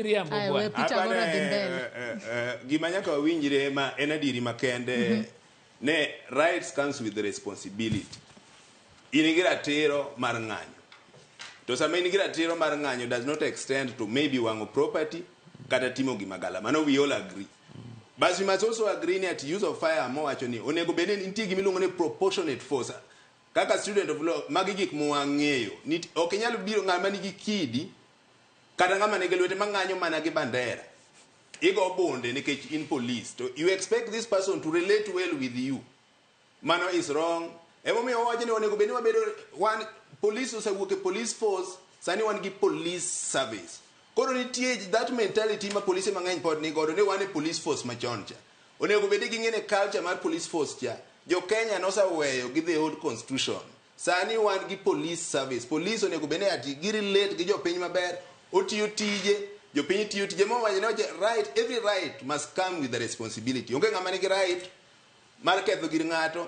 riambo bwana. Gima nyaka wawinjre ma en adiri makende ne rights comes with the responsibility. In gi ratiro mar ng'anyo. To sama in gi ratiro mar ng'anyo does not extend to maybe wang'o property kata timo gima gala. Mano we all agree. But we must also agree that use of fire mo wacho ni onego bed ni nitie gima iluongo ni proportionate force. Kaka student of law magi gik mwang'eyo. Ok inyalo biro ng'ama nigi kidi kata ng'ama nigi lwete mang'anyo mana gi bandera. Igo bonde nikech in police. So you expect this person to relate well with you. Mano is wrong. Emo mi owacho ni onego bed ni wabedo one police osewuok e police force sani wan gi police service. Koro nitie that mentality ma police mang'eny pod ni godo ne wan e police force machon cha. Onego bed gi ng'ene culture mar police force cha. Jo Kenya nosaweyo gi the old constitution. Sani wan gi police service. Police onego bed ni ati gi relate gi jo piny maber. Otiyo tije, jo piny tiyo tije mo wacho ni right, every right must come with the responsibility. Onge ng'ama nigi right mar ketho gir ng'ato.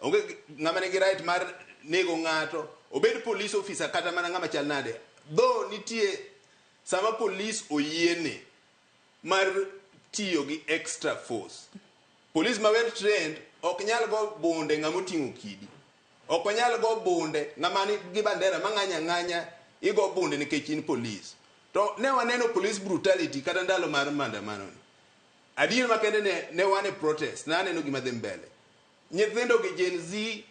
Onge ng'ama nigi right mar nego ng'ato. Obed police officer kata mana ng'ama chal nade. Though nitie sama police oyiene mar tiyo gi extra force. Police ma well trained ok nyal go bonde ng'ama oting'o kidi. Ok nyal go bonde ng'ama nigi bandera mang'anya ng'anya igo bonde nikech in police. To ne waneno police brutality kata ndalo mar maandamano ni. Adier makende ne wane protest na aneno gima dhi mbele. Nyithindo gi Gen Z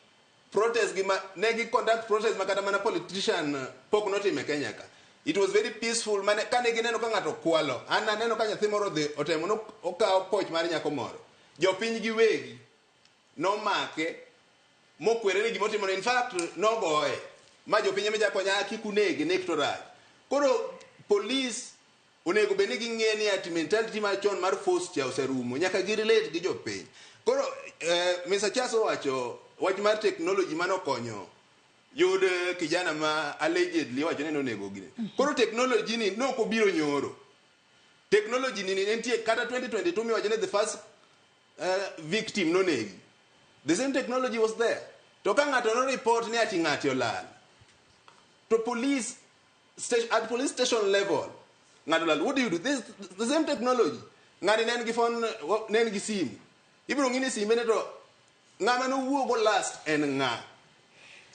protest gima ne gi conduct protest makata mana politician pok notime Kenya ka. It was very peaceful. Mane kane gineno ka ng'ato kwalo. An aneno ka nyathi moro dhi otemo no okawo poch mar nyako moro. Jo piny gi wegi no make mokwere ni gima otimo. In fact no goye. Ma jo piny meja konya kikunege nektoraj. Koro police onego bed ni ging'eni ati mentality machon mar force cha oserumo nyaka gi relate gi jo piny. Koro Mr. Chaso wacho wach mar technology mano konyo yud kijana ma allegedly wacho ni onego gine. Koro technology ni no ko biro nyoro. Technology ni nitie kata 2022 mi wacho ni the first victim no negi. The same technology was there. To ka ng'ato no report ni ati ng'ato olal. To police station, at police station level ng'ato olal, what do you do? This the same technology. Ng'ani nen gi phone nen gi sim. Ibiro ng'ini sim ne to ng'ama no wuogo last en ng'a.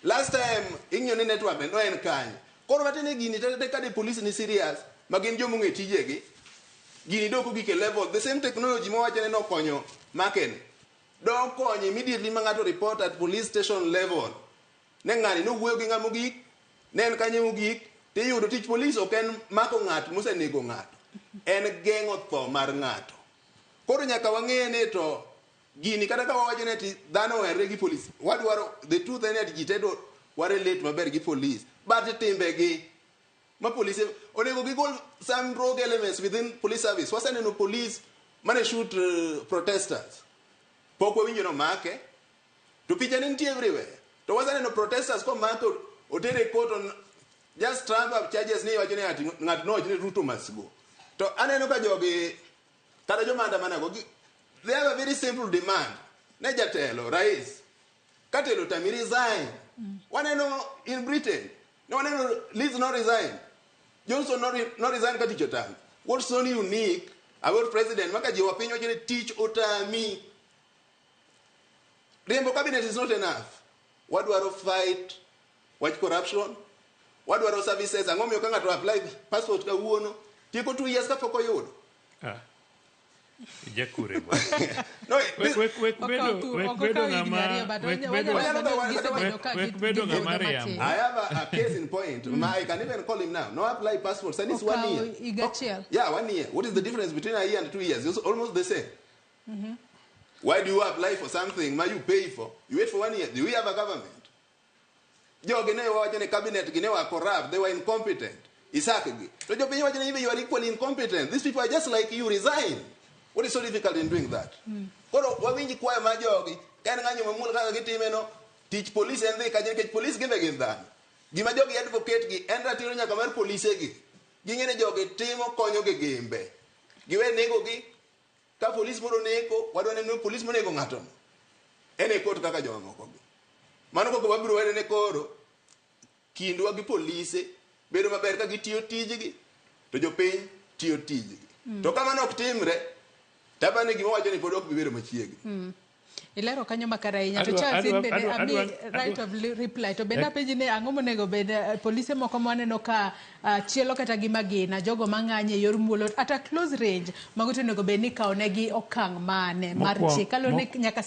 Last time ing'yo ni network no en kany. Koro watene gini tete ka the police ni serious magin jomo ng'e tijegi. Gini doko gike level. The same technology mo wacho ne no konyo maken. Do konyo immediately ma ng'ato report at police station level. Ne ng'ani no wuoyo gi ng'amo gik. Ne en kanye mogik. Te yudo tich police ok en mako ng'ato mosenego ng'ato. En geng'o tho mar ng'ato. Koro nyaka wang'e ne to gini kata ka wawacho ne ti dhano oherre gi police. Wadwaro the truth en ati jitedo ware late maber gi police. But timbe gi ma police onego gigol some rogue elements within police service. Waseneno police mane shoot protesters. Pok wawinjo no make. To picha ne nitie everywhere. To waseneno protesters ko make otere court on just trump up charges ni wacho ni ati ng'ato no ni Ruto must go. To aneno ka jogi kata jo maandamano go they have a very simple demand. Ne jatelo rais katelo tami resign. Waneno in Britain no waneno Liz no resign. Johnson no resign kati chotami. What's so unique about president maka jiwa piny wacho ni teach otami. Rembo cabinet is not enough. Wadwaro fight watch corruption. Wadwaro services ang'o miyo ka ng'ato apply passport ka wuono tieko 2 years ka pok oyudo. Jakure bwana. No, I have a case in point. I can even call him now. No apply passports and it's 1 year. Yeah, 1 year. What is the difference between a year and 2 years? It's almost the same. Why do you apply for something you pay for? You wait for 1 year. Do we have a government? Cabinet were corrupt. They were incompetent. Isakigi. So you are equally incompetent. These people are just like you. Resign. What is so difficult in doing that? Koro wawinji kwa majogi kan ng'anyo mamul kaka gitimeno teach police and they kajeke police give against that. Gima jogi advocate gi en ratiro nyaka mar police gi. Ging'ene jogi timo konyo gi gembe. Giwe nego gi ka police moro neko wadwane no police monego ng'ato. Ene court kaka joma moko gi. Mano koko wabiro wene ne koro kindwa gi police bedo maber ka gitiyo tijgi to jopiny tiyo tijgi. To kamano ok timre, tabane gima wacho ni pod ok bibedo machiegni. Ilero kanyo makara ahinya to Charles in bende ami right of reply to bende penji ne ang'o monego bed polise moko maneno ka chielo kata gi magina jogo mang'anye yor muolo at a close range mago to onego bed ni kawo negi okang' mane mar chik kalone nyaka